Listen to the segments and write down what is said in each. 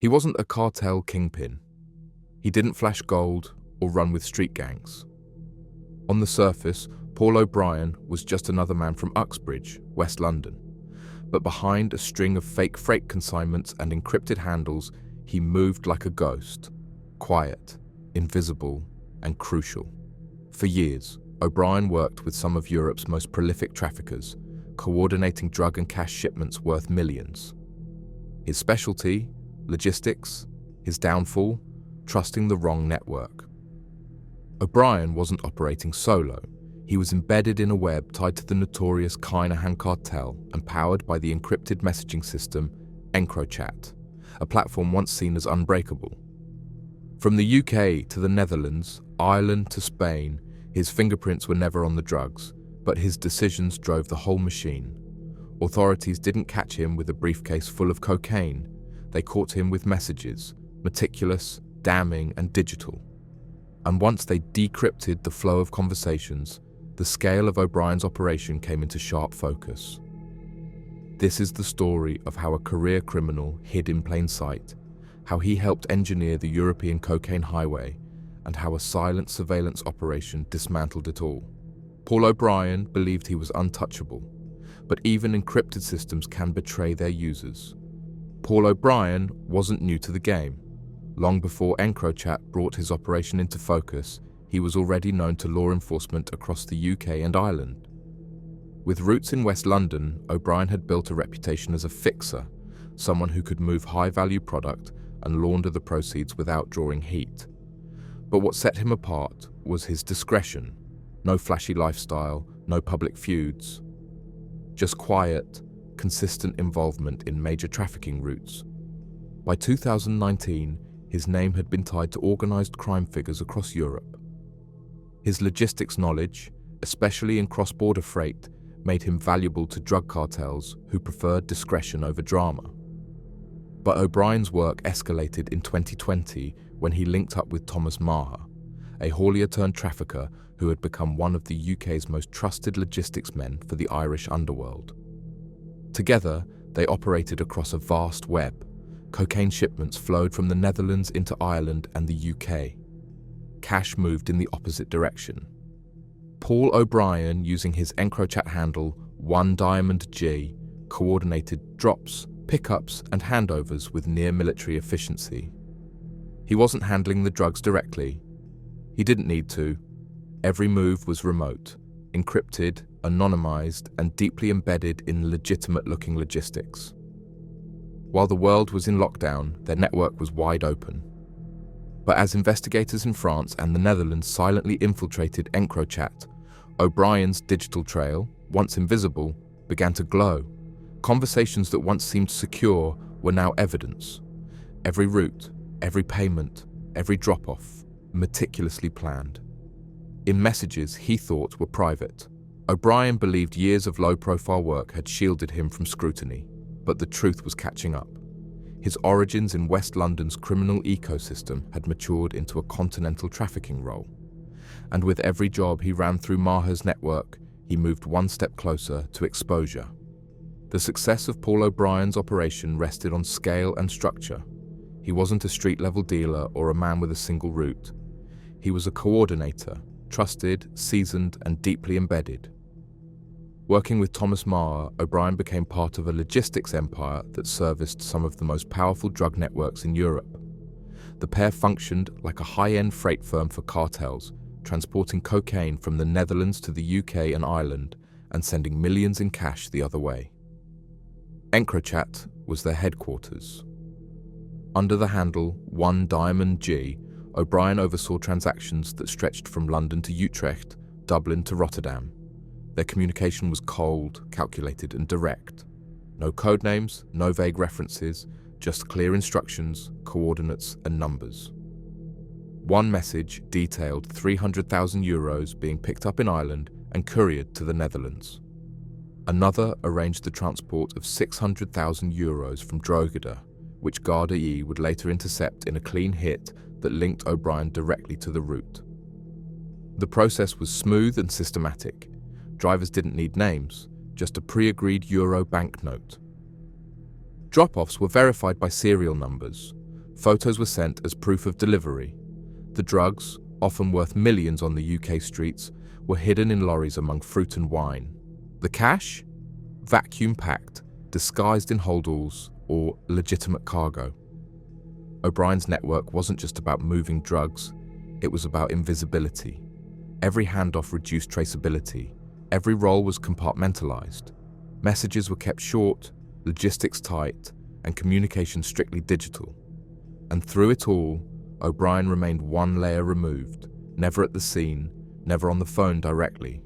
He wasn't a cartel kingpin. He didn't flash gold or run with street gangs. On the surface, Paul O'Brien was just another man from Uxbridge, West London. But behind a string of fake freight consignments and encrypted handles, he moved like a ghost, quiet, invisible, and crucial. For years, O'Brien worked with some of Europe's most prolific traffickers, coordinating drug and cash shipments worth millions. His specialty, logistics. His downfall, trusting the wrong network. O'Brien wasn't operating solo. He was embedded in a web tied to the notorious Kinahan cartel and powered by the encrypted messaging system Enquirer, a platform once seen as unbreakable. From the UK to the Netherlands, Ireland to Spain, his fingerprints were never on the drugs, but his decisions drove the whole machine. Authorities didn't catch him with a briefcase full of cocaine. They caught him with messages, meticulous, damning, and digital. And once they decrypted the flow of conversations, the scale of O'Brien's operation came into sharp focus. This is the story of how a career criminal hid in plain sight, how he helped engineer the European cocaine highway, and how a silent surveillance operation dismantled it all. Paul O'Brien believed he was untouchable, but even encrypted systems can betray their users. Paul O'Brien wasn't new to the game. Long before Enquirer brought his operation into focus, he was already known to law enforcement across the UK and Ireland. With roots in West London, O'Brien had built a reputation as a fixer, someone who could move high-value product and launder the proceeds without drawing heat. But what set him apart was his discretion. No flashy lifestyle, no public feuds. Just quiet, consistent involvement in major trafficking routes. By 2019, his name had been tied to organized crime figures across Europe. His logistics knowledge, especially in cross-border freight, made him valuable to drug cartels who preferred discretion over drama. But O'Brien's work escalated in 2020 when he linked up with Thomas Maher, a haulier-turned-trafficker who had become one of the UK's most trusted logistics men for the Irish underworld. Together, they operated across a vast web. Cocaine shipments flowed from the Netherlands into Ireland and the UK. Cash moved in the opposite direction. Paul O'Brien, using his Enquirer handle 1DiamondG, coordinated drops, pickups, and handovers with near-military efficiency. He wasn't handling the drugs directly. He didn't need to. Every move was remote, encrypted, anonymized, and deeply embedded in legitimate-looking logistics. While the world was in lockdown, their network was wide open. But as investigators in France and the Netherlands silently infiltrated Enquirer, O'Brien's digital trail, once invisible, began to glow. Conversations that once seemed secure were now evidence. Every route, every payment, every drop-off, meticulously planned. In messages he thought were private, O'Brien believed years of low-profile work had shielded him from scrutiny, but the truth was catching up. His origins in West London's criminal ecosystem had matured into a continental trafficking role. And with every job he ran through Maher's network, he moved one step closer to exposure. The success of Paul O'Brien's operation rested on scale and structure. He wasn't a street-level dealer or a man with a single route. He was a coordinator, trusted, seasoned, and deeply embedded. Working with Thomas Maher, O'Brien became part of a logistics empire that serviced some of the most powerful drug networks in Europe. The pair functioned like a high-end freight firm for cartels, transporting cocaine from the Netherlands to the UK and Ireland and sending millions in cash the other way. Enquirer was their headquarters. Under the handle 1DiamondG, O'Brien oversaw transactions that stretched from London to Utrecht, Dublin to Rotterdam. Their communication was cold, calculated, and direct. No code names, no vague references, just clear instructions, coordinates, and numbers. One message detailed €300,000 being picked up in Ireland and couriered to the Netherlands. Another arranged the transport of €600,000 from Drogheda, which Garda E would later intercept in a clean hit that linked O'Brien directly to the route. The process was smooth and systematic. Drivers didn't need names, just a pre-agreed euro banknote. Drop-offs were verified by serial numbers. Photos were sent as proof of delivery. The drugs, often worth millions on the UK streets, were hidden in lorries among fruit and wine. The cash? Vacuum-packed, disguised in holdalls or legitimate cargo. O'Brien's network wasn't just about moving drugs, it was about invisibility. Every handoff reduced traceability. Every role was compartmentalized. Messages were kept short, logistics tight, and communication strictly digital. And through it all, O'Brien remained one layer removed, never at the scene, never on the phone directly.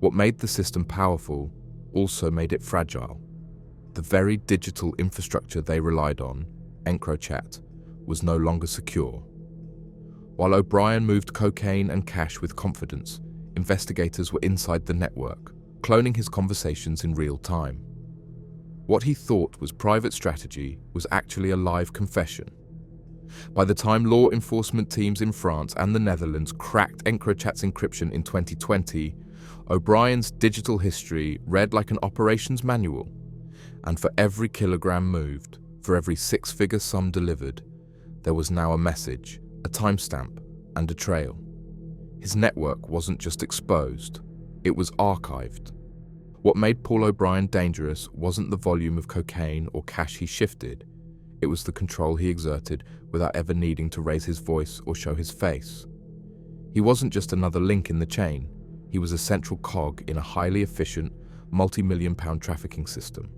What made the system powerful also made it fragile. The very digital infrastructure they relied on, EncroChat, was no longer secure. While O'Brien moved cocaine and cash with confidence, investigators were inside the network, cloning his conversations in real time. What he thought was private strategy was actually a live confession. By the time law enforcement teams in France and the Netherlands cracked EncroChat's encryption in 2020, O'Brien's digital history read like an operations manual. And for every kilogram moved, for every six-figure sum delivered, there was now a message, a timestamp, and a trail. His network wasn't just exposed, it was archived. What made Paul O'Brien dangerous wasn't the volume of cocaine or cash he shifted, it was the control he exerted without ever needing to raise his voice or show his face. He wasn't just another link in the chain, he was a central cog in a highly efficient, multi-million-pound trafficking system.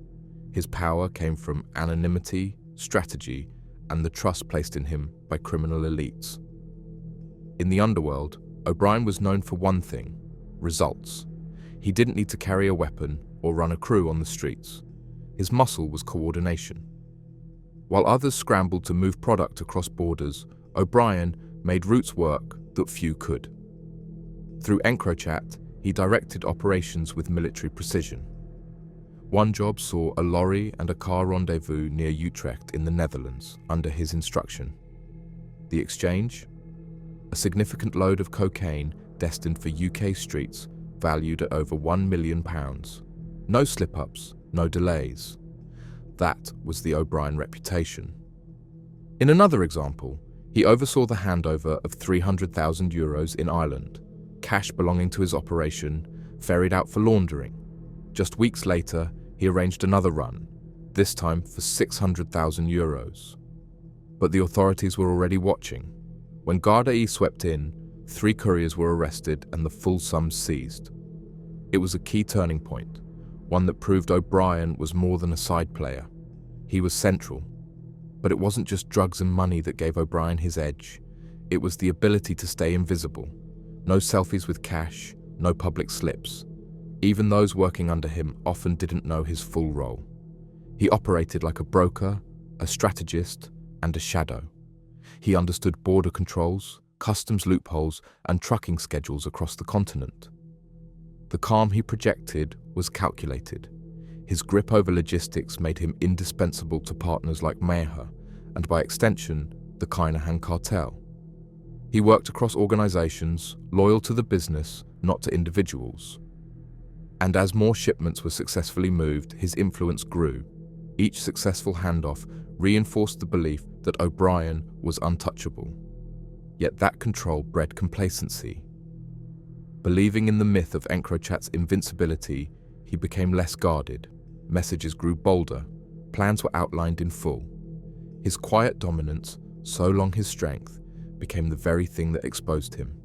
His power came from anonymity, strategy, and the trust placed in him by criminal elites. In the underworld, O'Brien was known for one thing: results. He didn't need to carry a weapon or run a crew on the streets. His muscle was coordination. While others scrambled to move product across borders, O'Brien made routes work that few could. Through EncroChat, he directed operations with military precision. One job saw a lorry and a car rendezvous near Utrecht in the Netherlands under his instruction. The exchange? A significant load of cocaine destined for UK streets valued at over £1 million. No slip-ups, no delays. That was the O'Brien reputation. In another example, he oversaw the handover of €300,000 in Ireland, cash belonging to his operation, ferried out for laundering. Just weeks later, he arranged another run, this time for €600,000. But the authorities were already watching. When Garda E swept in, 3 couriers were arrested and the full sums seized. It was a key turning point, one that proved O'Brien was more than a side player. He was central. But it wasn't just drugs and money that gave O'Brien his edge. It was the ability to stay invisible. No selfies with cash, no public slips. Even those working under him often didn't know his full role. He operated like a broker, a strategist, and a shadow. He understood border controls, customs loopholes, and trucking schedules across the continent. The calm he projected was calculated. His grip over logistics made him indispensable to partners like Maher, and by extension, the Kinahan cartel. He worked across organizations, loyal to the business, not to individuals. And as more shipments were successfully moved, his influence grew. Each successful handoff reinforced the belief that O'Brien was untouchable. Yet that control bred complacency. Believing in the myth of EncroChat's invincibility, he became less guarded. Messages grew bolder. Plans were outlined in full. His quiet dominance, so long his strength, became the very thing that exposed him.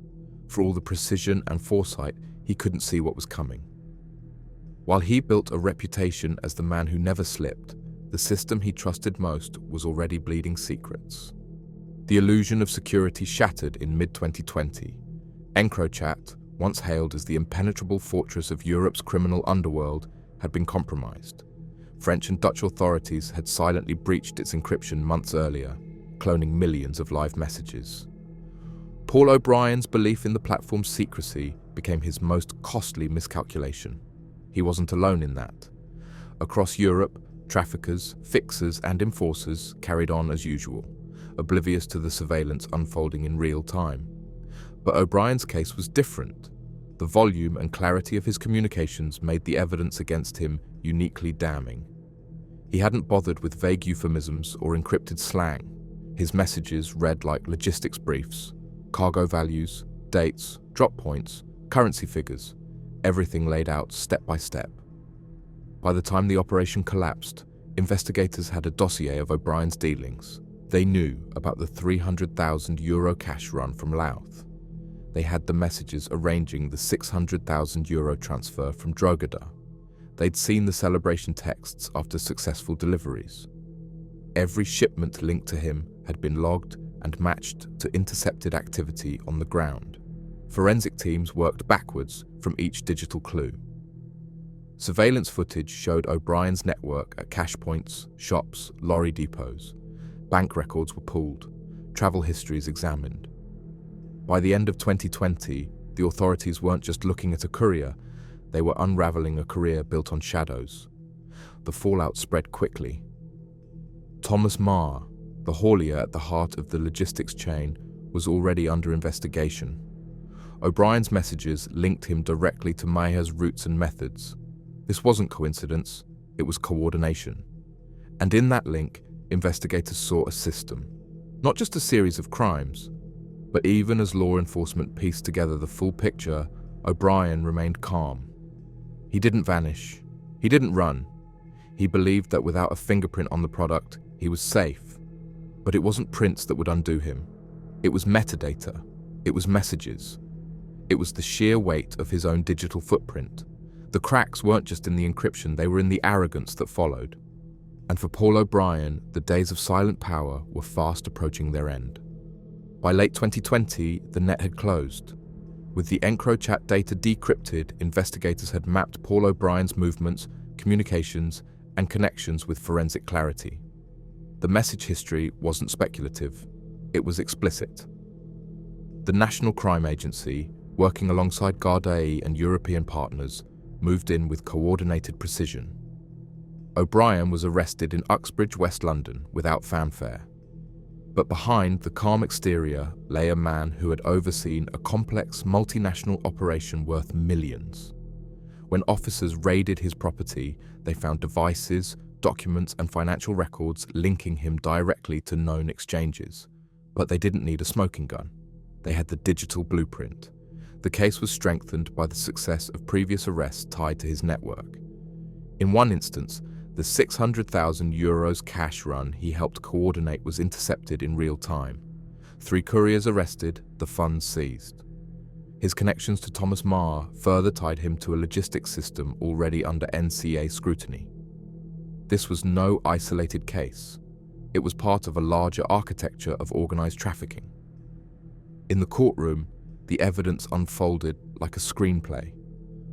For all the precision and foresight, he couldn't see what was coming. While he built a reputation as the man who never slipped, the system he trusted most was already bleeding secrets. The illusion of security shattered in mid-2020. EncroChat, once hailed as the impenetrable fortress of Europe's criminal underworld, had been compromised. French and Dutch authorities had silently breached its encryption months earlier, cloning millions of live messages. Paul O'Brien's belief in the platform's secrecy became his most costly miscalculation. He wasn't alone in that. Across Europe, traffickers, fixers, and enforcers carried on as usual, oblivious to the surveillance unfolding in real time. But O'Brien's case was different. The volume and clarity of his communications made the evidence against him uniquely damning. He hadn't bothered with vague euphemisms or encrypted slang. His messages read like logistics briefs, cargo values, dates, drop points, currency figures, everything laid out step by step. By the time the operation collapsed, investigators had a dossier of O'Brien's dealings. They knew about the €300,000 cash run from Louth. They had the messages arranging the €600,000 transfer from Drogheda. They'd seen the celebration texts after successful deliveries. Every shipment linked to him had been logged and matched to intercepted activity on the ground. Forensic teams worked backwards from each digital clue. Surveillance footage showed O'Brien's network at cash points, shops, lorry depots. Bank records were pulled, travel histories examined. By the end of 2020, the authorities weren't just looking at a courier, they were unraveling a career built on shadows. The fallout spread quickly. Thomas Maher, the haulier at the heart of the logistics chain, was already under investigation. O'Brien's messages linked him directly to Maher's routes and methods. This wasn't coincidence, it was coordination. And in that link, investigators saw a system, not just a series of crimes. But even as law enforcement pieced together the full picture, O'Brien remained calm. He didn't vanish. He didn't run. He believed that without a fingerprint on the product, he was safe. But it wasn't prints that would undo him. It was metadata. It was messages. It was the sheer weight of his own digital footprint. The cracks weren't just in the encryption, they were in the arrogance that followed. And for Paul O'Brien, the days of silent power were fast approaching their end. By late 2020, the net had closed. With the EncroChat data decrypted, investigators had mapped Paul O'Brien's movements, communications, and connections with forensic clarity. The message history wasn't speculative, it was explicit. The National Crime Agency, working alongside Gardaí and European partners, moved in with coordinated precision. O'Brien was arrested in Uxbridge, West London, without fanfare. But behind the calm exterior lay a man who had overseen a complex multinational operation worth millions. When officers raided his property, they found devices, documents, and financial records linking him directly to known exchanges. But they didn't need a smoking gun. They had the digital blueprint. The case was strengthened by the success of previous arrests tied to his network. In one instance, the €600,000 cash run he helped coordinate was intercepted in real time. 3 couriers arrested, the funds seized. His connections to Thomas Maher further tied him to a logistics system already under NCA scrutiny. This was no isolated case. It was part of a larger architecture of organized trafficking. In the courtroom, the evidence unfolded like a screenplay.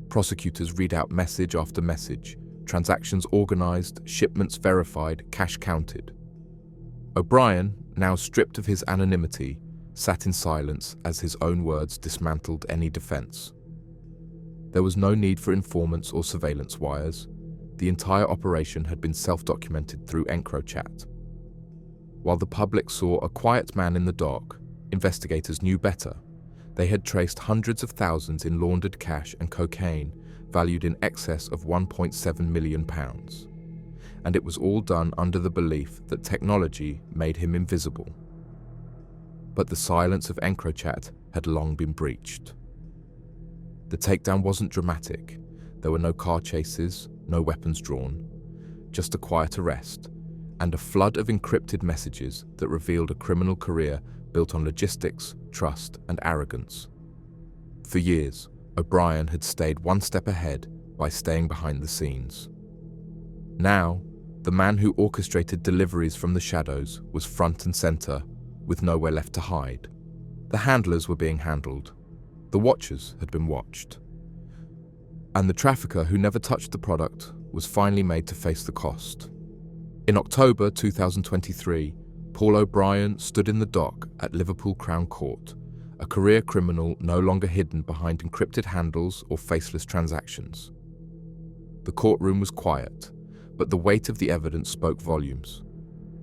Prosecutors read out message after message, transactions organized, shipments verified, cash counted. O'Brien, now stripped of his anonymity, sat in silence as his own words dismantled any defense. There was no need for informants or surveillance wires. The entire operation had been self-documented through EncroChat. While the public saw a quiet man in the dock, investigators knew better. They had traced hundreds of thousands in laundered cash and cocaine valued in excess of £1.7 million. And it was all done under the belief that technology made him invisible. But the silence of EncroChat had long been breached. The takedown wasn't dramatic. There were no car chases, no weapons drawn, just a quiet arrest, and a flood of encrypted messages that revealed a criminal career built on logistics, trust, and arrogance. For years, O'Brien had stayed one step ahead by staying behind the scenes. Now, the man who orchestrated deliveries from the shadows was front and center, with nowhere left to hide. The handlers were being handled. The watchers had been watched. And the trafficker who never touched the product was finally made to face the cost. In October 2023, Paul O'Brien stood in the dock at Liverpool Crown Court, a career criminal no longer hidden behind encrypted handles or faceless transactions. The courtroom was quiet, but the weight of the evidence spoke volumes.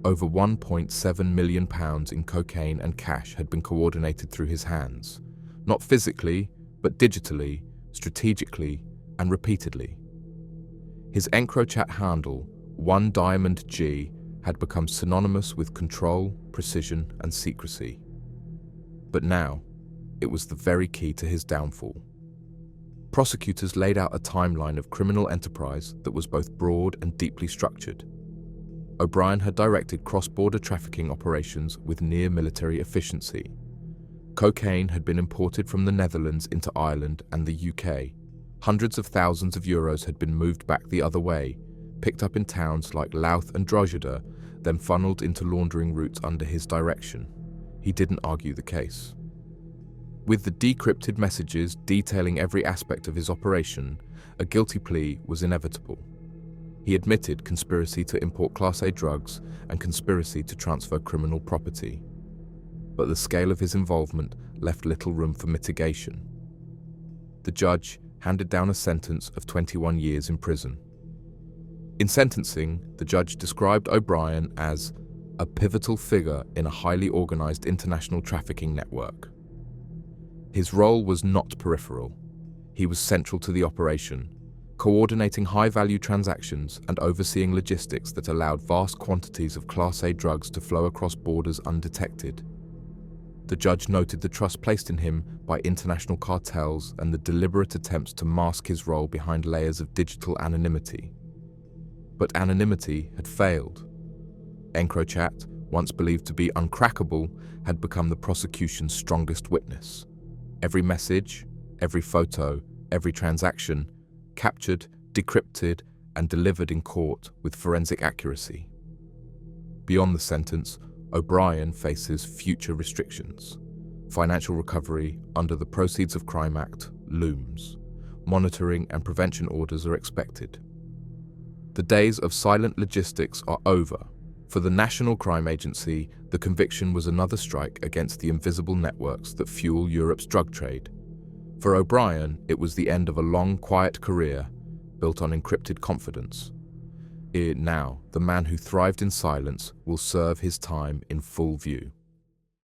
Over £1.7 million in cocaine and cash had been coordinated through his hands, not physically, but digitally, strategically, and repeatedly. His EncroChat handle, 1 Diamond G, had become synonymous with control, precision, and secrecy. But now, it was the very key to his downfall. Prosecutors laid out a timeline of criminal enterprise that was both broad and deeply structured. O'Brien had directed cross-border trafficking operations with near-military efficiency. Cocaine had been imported from the Netherlands into Ireland and the UK. Hundreds of thousands of euros had been moved back the other way, picked up in towns like Louth and Drogheda, then funneled into laundering routes under his direction. He didn't argue the case. With the decrypted messages detailing every aspect of his operation, a guilty plea was inevitable. He admitted conspiracy to import Class A drugs and conspiracy to transfer criminal property. But the scale of his involvement left little room for mitigation. The judge handed down a sentence of 21 years in prison. In sentencing, the judge described O'Brien as a pivotal figure in a highly organized international trafficking network. His role was not peripheral. He was central to the operation, coordinating high-value transactions and overseeing logistics that allowed vast quantities of Class A drugs to flow across borders undetected. The judge noted the trust placed in him by international cartels and the deliberate attempts to mask his role behind layers of digital anonymity. But anonymity had failed. EncroChat, once believed to be uncrackable, had become the prosecution's strongest witness. Every message, every photo, every transaction, captured, decrypted, and delivered in court with forensic accuracy. Beyond the sentence, O'Brien faces future restrictions. Financial recovery under the Proceeds of Crime Act looms. Monitoring and prevention orders are expected. The days of silent logistics are over. For the National Crime Agency, the conviction was another strike against the invisible networks that fuel Europe's drug trade. For O'Brien, it was the end of a long, quiet career built on encrypted confidence. Now, the man who thrived in silence will serve his time in full view.